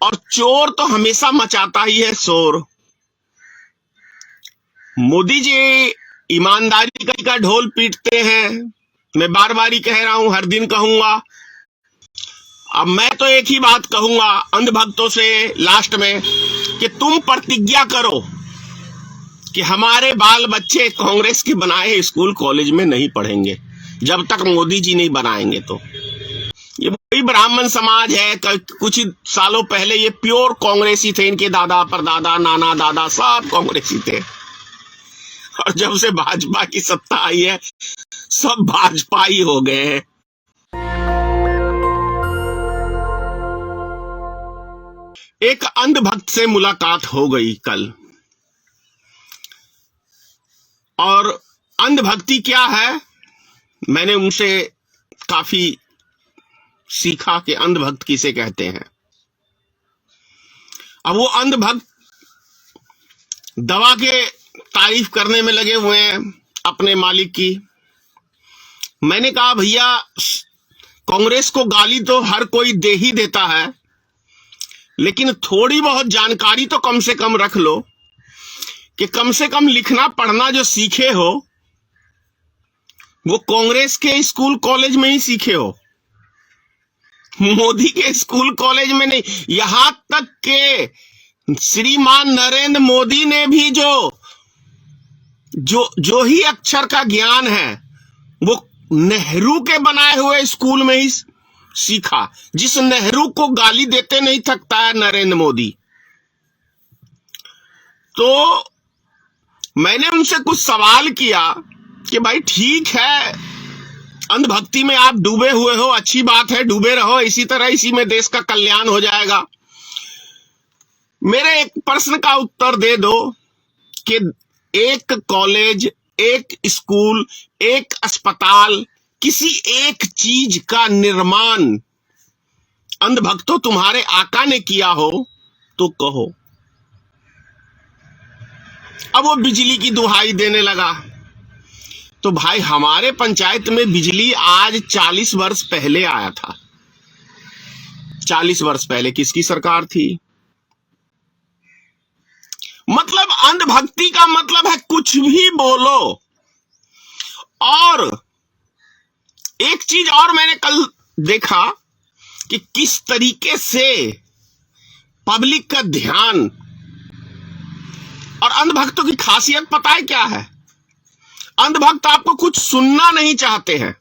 और चोर तो हमेशा मचाता ही है शोर। मोदी जी ईमानदारी का ढोल पीटते हैं, मैं बार बार ही कह रहा हूं, हर दिन कहूंगा। अब मैं तो एक ही बात कहूंगा अंधभक्तों से लास्ट में, कि तुम प्रतिज्ञा करो कि हमारे बाल बच्चे कांग्रेस के बनाए स्कूल कॉलेज में नहीं पढ़ेंगे जब तक मोदी जी नहीं बनाएंगे। तो ये वही ब्राह्मण समाज है, कुछ ही सालों पहले ये प्योर कांग्रेसी थे, इनके दादा परदादा नाना दादा सब कांग्रेसी थे, और जब से भाजपा की सत्ता आई है सब भाजपा ही हो गए हैं। एक अंधभक्त से मुलाकात हो गई कल, और अंधभक्ति क्या है मैंने उनसे काफी सीखा कि अंधभक्त किसे कहते हैं। अब वो अंधभक्त दवा के तारीफ करने में लगे हुए हैं अपने मालिक की। मैंने कहा भैया कांग्रेस को गाली तो हर कोई दे ही देता है, लेकिन थोड़ी बहुत जानकारी तो कम से कम रख लो, कि कम से कम लिखना पढ़ना जो सीखे हो वो कांग्रेस के स्कूल कॉलेज में ही सीखे हो, मोदी के स्कूल कॉलेज में नहीं। यहां तक के श्रीमान नरेंद्र मोदी ने भी जो ही अक्षर का ज्ञान है वो नेहरू के बनाए हुए स्कूल में ही सीखा। जिस नेहरू को गाली देते नहीं थकता है नरेंद्र मोदी। तो मैंने उनसे कुछ सवाल किया कि भाई ठीक है, अंधभक्ति में आप डूबे हुए हो, अच्छी बात है, डूबे रहो इसी तरह, इसी में देश का कल्याण हो जाएगा। मेरे एक प्रश्न का उत्तर दे दो कि एक कॉलेज, एक स्कूल, एक अस्पताल, किसी एक चीज का निर्माण अंधभक्तों तुम्हारे आका ने किया हो तो कहो। अब वो बिजली की दुहाई देने लगा। तो भाई हमारे पंचायत में बिजली आज 40 वर्ष पहले आया था। 40 वर्ष पहले किसकी सरकार थी? मतलब अंधभक्ति का मतलब है कुछ भी बोलो। और एक चीज और मैंने कल देखा कि किस तरीके से पब्लिक का ध्यान, और अंधभक्तों की खासियत पता है क्या है? अंधभक्त आपको कुछ सुनना नहीं चाहते हैं।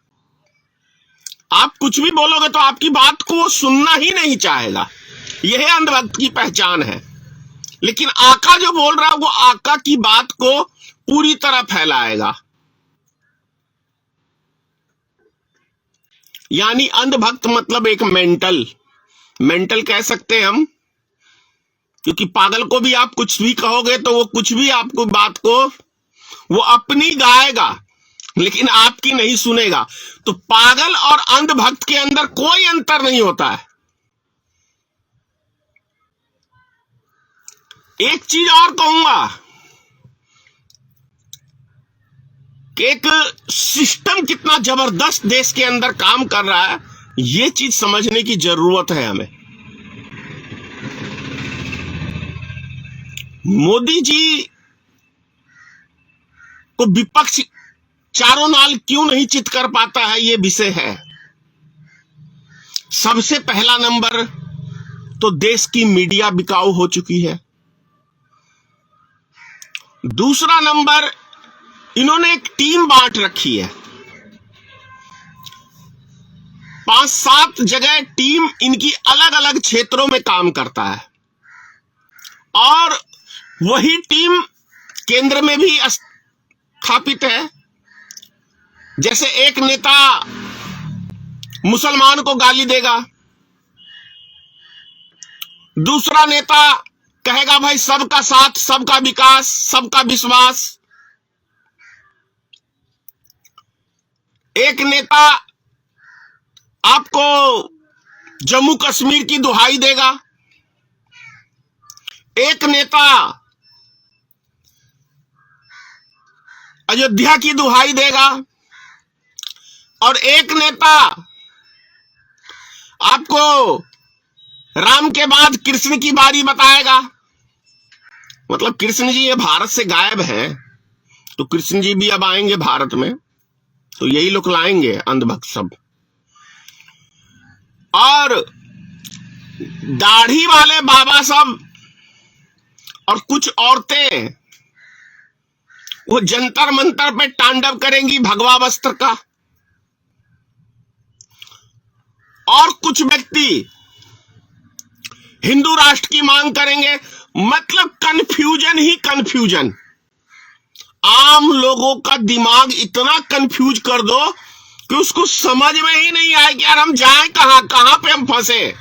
आप कुछ भी बोलोगे तो आपकी बात को वो सुनना ही नहीं चाहेगा। यह अंधभक्त की पहचान है। लेकिन आका जो बोल रहा है वो आका की बात को पूरी तरह फैलाएगा। यानी अंधभक्त मतलब एक मेंटल कह सकते हैं हम, क्योंकि पागल को भी आप कुछ भी कहोगे तो वो कुछ भी आपको बात को वो अपनी गाएगा लेकिन आपकी नहीं सुनेगा। तो पागल और अंधभक्त के अंदर कोई अंतर नहीं होता है। एक चीज और कहूंगा कि एक सिस्टम कितना जबरदस्त देश के अंदर काम कर रहा है, ये चीज समझने की जरूरत है हमें। मोदी जी को विपक्ष चारों नाल क्यों नहीं चित कर पाता है, ये विषय है। सबसे पहला नंबर तो देश की मीडिया बिकाऊ हो चुकी है। दूसरा नंबर, इन्होंने एक टीम बांट रखी है। 5-7 जगह टीम इनकी अलग अलग क्षेत्रों में काम करता है, और वही टीम केंद्र में भी स्थापित है। जैसे एक नेता मुसलमान को गाली देगा, दूसरा नेता कहेगा भाई सबका साथ, सबका विकास, सबका विश्वास। एक नेता आपको जम्मू कश्मीर की दुहाई देगा, एक नेता अयोध्या की दुहाई देगा, और एक नेता आपको राम के बाद कृष्ण की बारी बताएगा। मतलब कृष्ण जी ये भारत से गायब हैं, तो कृष्ण जी भी अब आएंगे भारत में, तो यही लोग लाएंगे अंधभक्त सब। और दाढ़ी वाले बाबा सब और कुछ औरतें वो जंतर मंतर पे तांडव करेंगी भगवा वस्त्र का, और कुछ व्यक्ति हिंदू राष्ट्र की मांग करेंगे। मतलब कंफ्यूजन ही कंफ्यूजन। आम लोगों का दिमाग इतना कंफ्यूज कर दो कि उसको समझ में ही नहीं आए कि यार हम जाएं कहां पे हम फंसे।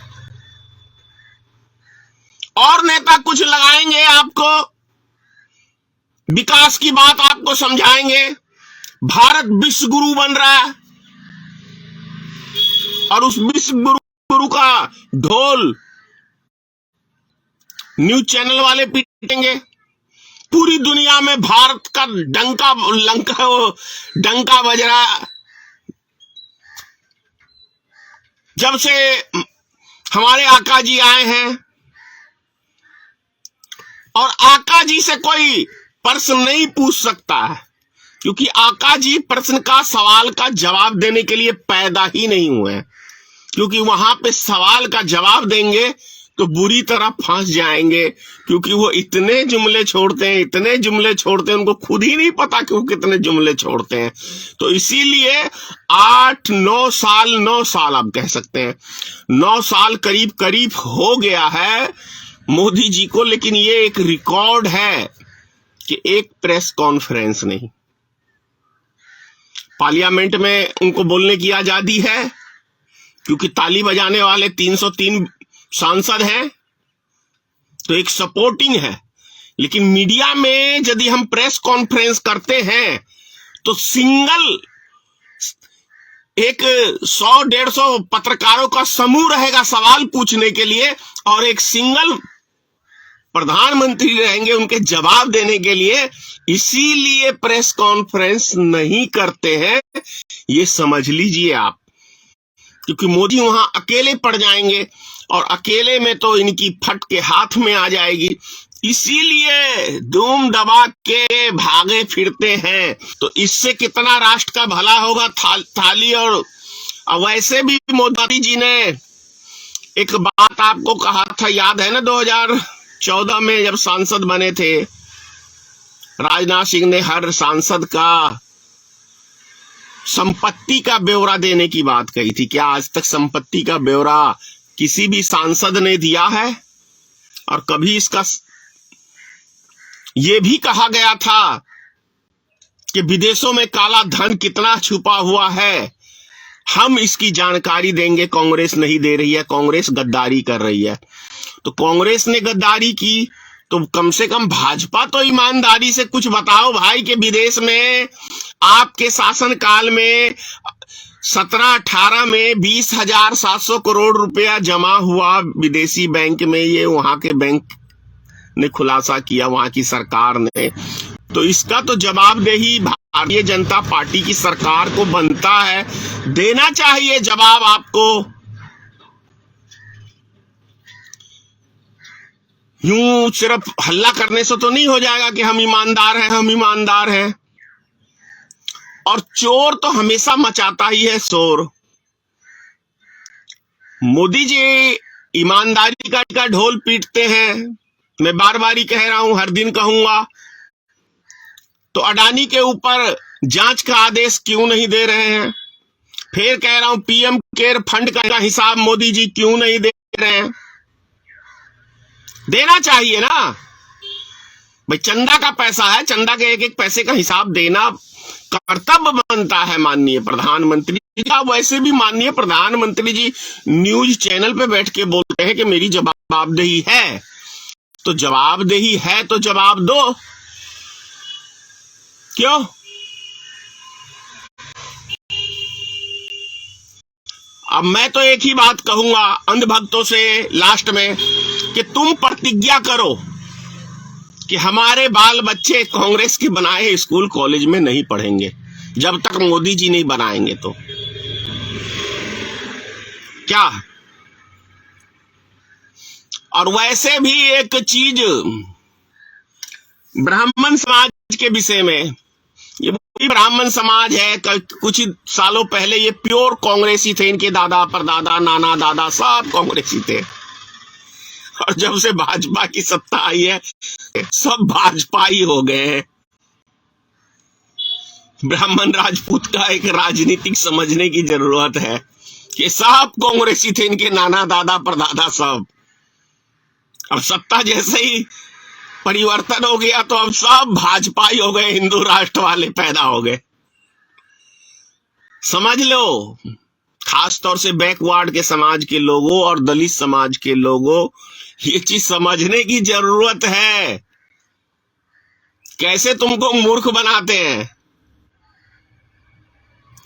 और नेता कुछ लगाएंगे आपको, विकास की बात आपको समझाएंगे, भारत विश्व गुरु बन रहा है, और उस विश्व गुरु का ढोल न्यूज चैनल वाले पीटेंगे। पूरी दुनिया में भारत का डंका बज रहा है। जब से हमारे आका जी आए हैं, और आका जी से कोई प्रश्न नहीं पूछ सकता है, क्योंकि आका जी प्रश्न का सवाल का जवाब देने के लिए पैदा ही नहीं हुए हैं। क्योंकि वहां पे सवाल का जवाब देंगे तो बुरी तरह फंस जाएंगे, क्योंकि वो इतने जुमले छोड़ते हैं, इतने जुमले छोड़ते हैं, उनको खुद ही नहीं पता कि वो कितने जुमले छोड़ते हैं। तो इसीलिए 9 साल आप कह सकते हैं, 9 साल करीब करीब हो गया है मोदी जी को, लेकिन ये एक रिकॉर्ड है कि एक प्रेस कॉन्फ्रेंस नहीं। पार्लियामेंट में उनको बोलने की आजादी है, क्योंकि ताली बजाने वाले 303 सांसद हैं, तो एक सपोर्टिंग है। लेकिन मीडिया में यदि हम प्रेस कॉन्फ्रेंस करते हैं तो सिंगल एक 100-150 पत्रकारों का समूह रहेगा सवाल पूछने के लिए, और एक सिंगल प्रधानमंत्री रहेंगे उनके जवाब देने के लिए। इसीलिए प्रेस कॉन्फ्रेंस नहीं करते हैं, ये समझ लीजिए आप, क्योंकि मोदी वहां अकेले पड़ जाएंगे, और अकेले में तो इनकी फट के हाथ में आ जाएगी। इसीलिए धूम दबा के भागे फिरते हैं। तो इससे कितना राष्ट्र का भला होगा थाली। और वैसे भी मोदी जी ने एक बात आपको कहा था, याद है ना, 2014 में जब सांसद बने थे, राजनाथ सिंह ने हर सांसद का संपत्ति का ब्यौरा देने की बात कही थी। क्या आज तक संपत्ति का ब्यौरा किसी भी सांसद ने दिया है? और कभी इसका यह भी कहा गया था कि विदेशों में काला धन कितना छुपा हुआ है, हम इसकी जानकारी देंगे। कांग्रेस नहीं दे रही है, कांग्रेस गद्दारी कर रही है। तो कांग्रेस ने गद्दारी की तो कम से कम भाजपा तो ईमानदारी से कुछ बताओ भाई, कि विदेश में आपके शासन काल में 17-18 में 20,700 करोड़ रुपया जमा हुआ विदेशी बैंक में। ये वहां के बैंक ने खुलासा किया, वहां की सरकार ने। तो इसका तो जवाबदेही भारतीय जनता पार्टी की सरकार को बनता है, देना चाहिए जवाब आपको। यूं सिर्फ हल्ला करने से तो नहीं हो जाएगा कि हम ईमानदार हैं, हम ईमानदार हैं। और चोर तो हमेशा मचाता ही है शोर। मोदी जी ईमानदारी का ढोल पीटते हैं, मैं बार बार ही कह रहा हूं, हर दिन कहूंगा। तो अडानी के ऊपर जांच का आदेश क्यों नहीं दे रहे हैं? फिर कह रहा हूं, पीएम केयर फंड का हिसाब मोदी जी क्यों नहीं दे रहे हैं? देना चाहिए ना भाई, चंदा का पैसा है, चंदा के एक एक पैसे का हिसाब देना कर्तव्य बनता है माननीय प्रधानमंत्री जी का। वैसे भी माननीय प्रधानमंत्री जी न्यूज चैनल पे बैठ के बोलते हैं कि मेरी जवाबदेही है, तो जवाबदेही है तो जवाब दो। क्यों? अब मैं तो एक ही बात कहूंगा अंधभक्तों से लास्ट में, कि तुम प्रतिज्ञा करो कि हमारे बाल बच्चे कांग्रेस के बनाए स्कूल कॉलेज में नहीं पढ़ेंगे जब तक मोदी जी नहीं बनाएंगे। तो क्या और वैसे भी एक चीज ब्राह्मण समाज के विषय में, ये वही ब्राह्मण समाज है, कुछ ही सालों पहले ये प्योर कांग्रेसी थे, इनके दादा परदादा नाना दादा सब कांग्रेसी थे, और जब से भाजपा की सत्ता आई है सब भाजपाई हो गए हैं। ब्राह्मण राजपूत का एक राजनीतिक समझने की जरूरत है कि सब कांग्रेसी थे, इनके नाना दादा परदादा सब। अब सत्ता जैसे ही परिवर्तन हो गया तो अब सब भाजपाई हो गए, हिंदू राष्ट्र वाले पैदा हो गए। समझ लो, खास तौर से बैकवर्ड के समाज के लोगों और दलित समाज के लोगों, ये चीज समझने की जरूरत है कैसे तुमको मूर्ख बनाते हैं,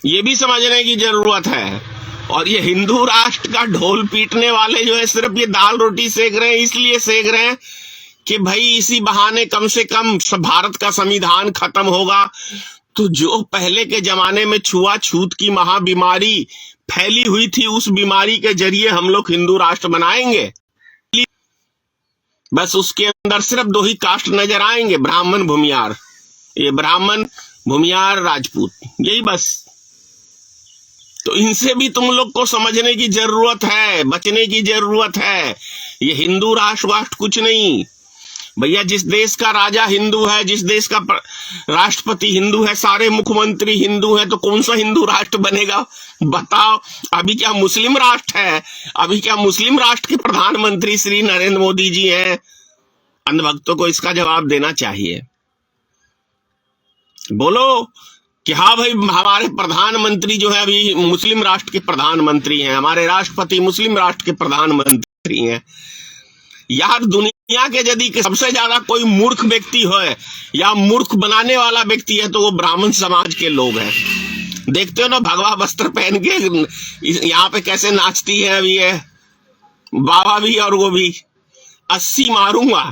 ये भी समझने की जरूरत है। और ये हिंदू राष्ट्र का ढोल पीटने वाले जो है सिर्फ ये दाल रोटी सेक रहे हैं, इसलिए सेक रहे हैं कि भाई इसी बहाने कम से कम भारत का संविधान खत्म होगा, तो जो पहले के जमाने में छुआछूत की महाबीमारी फैली हुई थी, उस बीमारी के जरिए हम लोग हिंदू राष्ट्र बनाएंगे। बस उसके अंदर सिर्फ दो ही कास्ट नजर आएंगे, ब्राह्मण भूमियार, ये ब्राह्मण भूमियार राजपूत, यही बस। तो इनसे भी तुम लोग को समझने की जरूरत है, बचने की जरूरत है। ये हिंदू राष्ट्र कुछ नहीं भैया। जिस देश का राजा हिंदू है, जिस देश का राष्ट्रपति हिंदू है, सारे मुख्यमंत्री हिंदू है, तो कौन सा हिंदू राष्ट्र बनेगा बताओ। अभी क्या मुस्लिम राष्ट्र है? अभी क्या मुस्लिम राष्ट्र के प्रधानमंत्री श्री नरेंद्र मोदी जी हैं? अंधभक्तों को इसका जवाब देना चाहिए। बोलो कि हाँ भाई, हमारे प्रधानमंत्री जो है अभी मुस्लिम राष्ट्र के प्रधानमंत्री हैं, हमारे राष्ट्रपति मुस्लिम राष्ट्र के प्रधानमंत्री हैं। यार, दुनिया के यदि सबसे ज्यादा कोई मूर्ख व्यक्ति हो या मूर्ख बनाने वाला व्यक्ति है तो वो ब्राह्मण समाज के लोग हैं। देखते हो ना, भगवा वस्त्र पहन के यहाँ पे कैसे नाचती है अभी ये बाबा भी और वो भी। 80 मारूंगा,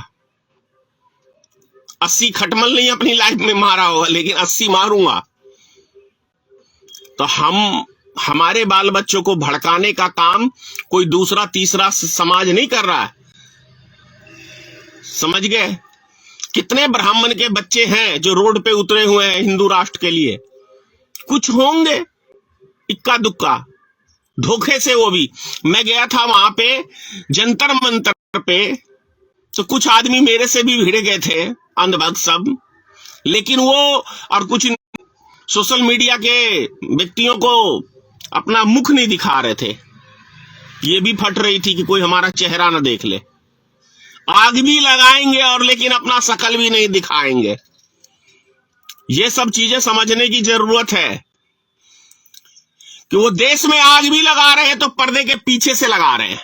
80 खटमल नहीं अपनी लाइफ में मारा होगा, लेकिन 80 मारूंगा। तो हमारे बाल बच्चों को भड़काने का काम कोई दूसरा तीसरा समाज नहीं कर रहा है, समझ गए। कितने ब्राह्मण के बच्चे हैं जो रोड पे उतरे हुए हैं हिंदू राष्ट्र के लिए? कुछ होंगे इक्का दुक्का, धोखे से वो भी। मैं गया था वहां पे जंतर मंतर पे, तो कुछ आदमी मेरे से भी भिड़ गए थे, अंधभक्त सब, लेकिन वो और कुछ सोशल मीडिया के व्यक्तियों को अपना मुख नहीं दिखा रहे थे। ये भी फट रही थी कि कोई हमारा चेहरा ना देख ले। आग भी लगाएंगे और लेकिन अपना शकल भी नहीं दिखाएंगे। ये सब चीजें समझने की जरूरत है कि वो देश में आग भी लगा रहे हैं तो पर्दे के पीछे से लगा रहे हैं,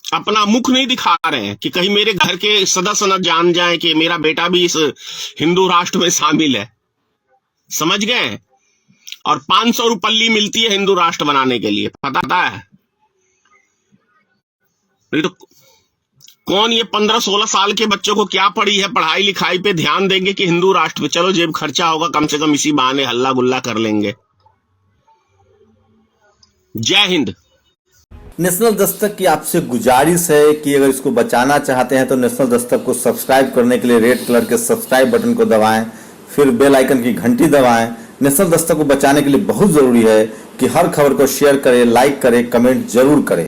अपना मुख नहीं दिखा रहे हैं कि कहीं मेरे घर के सदस्य न जान जाएं कि मेरा बेटा भी इस हिंदू राष्ट्र में शामिल है। समझ गए। और 500 रुपये मिलती है हिंदू राष्ट्र बनाने के लिए, पता है? नहीं तो कौन ये 15-16 साल के बच्चों को क्या पड़ी है, पढ़ाई लिखाई पे ध्यान देंगे कि हिंदू राष्ट्र पे चलो जेब खर्चा होगा, कम से कम इसी बहाने हल्ला गुल्ला कर लेंगे। जय हिंद। नेशनल दस्तक की आपसे गुजारिश है कि अगर इसको बचाना चाहते हैं तो नेशनल दस्तक को सब्सक्राइब करने के लिए रेड कलर के सब्सक्राइब बटन को दबाएं, फिर बेल आइकन की घंटी दबाएं। नेशनल दस्तक को बचाने के लिए बहुत जरूरी है कि हर खबर को शेयर करें, लाइक करें, कमेंट जरूर करें।